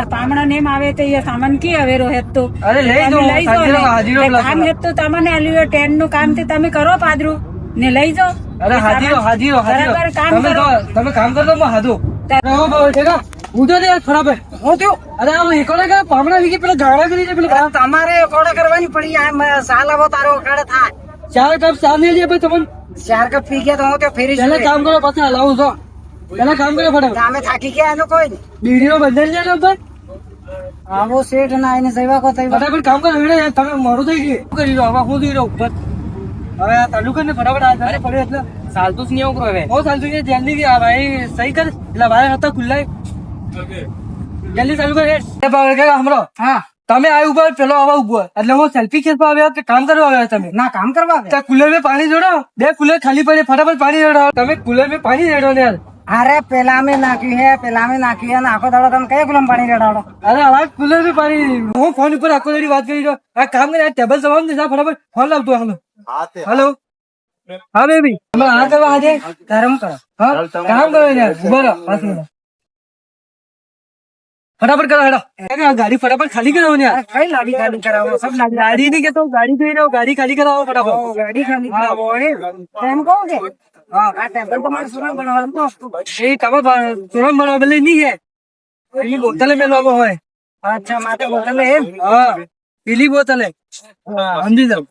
તાર પામણા નેમ આવે તો એ સામાન કી અવેરો હેતો અરે લઈ દો હાજીરો કામ હેતો તમને આલ્યો ટેન નું કામ તે તમે કરો પાદરું ને લઈ જાઓ અરે હાજીરો બરાબર કામ કરો તમે કામ કરો તો હાદો ઉઠો દે ખરાબ હું થયું અરે આ એકોડે કે પામણા વીકી પેલા ગાળા કરી છે પેલા તમારે એકોડે કરવાની પડી આ સાલ આવો તારો ઓકાડે થાય ચાર કપ ચા નહીં લે ભાઈ તમને 4 કપ પી ગયા તો હું તો ફેરી પેલા કામ કરો પછી હલાવું છો પેલા કામ કરો ફટાફટ અમે થાકી ગયા એનો કોઈ બીડીઓ બંધાઈ જાય ને આવો શેઠ ના આઈને સેવા કો થઈ ફટાફટ કામ કરો હેડે તમે મોડું થઈ ગયું કરી દો હવે હું થઈ રહ્યો ઉપર હવે આ તાલુકા ને ફટાફટ આ તારે પડે એટલે ચાલતું જ નહીં આવું હવે બહુ ચાલતું છે જલ્દી થી આ ભાઈ સહી કર એટલે ભાઈ હતા ખુલ્લા જલ્દી ચાલુ કર હમરો હા તમે આ ઉપર પેલો આવા ઉભો એટલે હું સેલ્ફી ખેંચવા આવ્યા કે કામ કરવા આવ્યા તમે ના કામ કરવા ત્યાં કુલર માં પાણી જોડો 2 કુલર ખાલી પડે ફટાફટ પાણી જોડો તમે કુલર માં પાણી રેડો ને યાર અરે પેલા મેં નાખ્યું હે આખો દાડો તમે કયા ગુલામ પાણી રેડાડો અરે આ કુલર માં પાણી હું ફોન ઉપર આખો દાડી વાત કરી રહ્યો આ કામ કરે આ ટેબલ જવાનું ને ફટાફટ ફોન લાવતો હાલો હા બેબી તમે આ કરવા આજે ગરમ કરો હા કામ કરો યાર ઉભા રહો 5 મિનિટ ફટાફટ કરો હેડો ગાડી ફટાફટ ખાલી કરાવો ને યાર કઈ ગાડી કરાવો સબ ગાડી નહીં કેતો ગાડી જોઈ રહ્યો ગાડી ખાલી કરાવો ફટાફટ ગાડી ખાલી કરાવો એમ કહું કે હા આ ટેબલ તમારે સુરંગ બનાવવાનું તો એ તમે સુરંગ બનાવવા બદલે નહીં હે પેલી બોતલે મેળવામાં હોય અચ્છા માથે બોતલે એમ હા પેલી બોતલે સમજી જાવ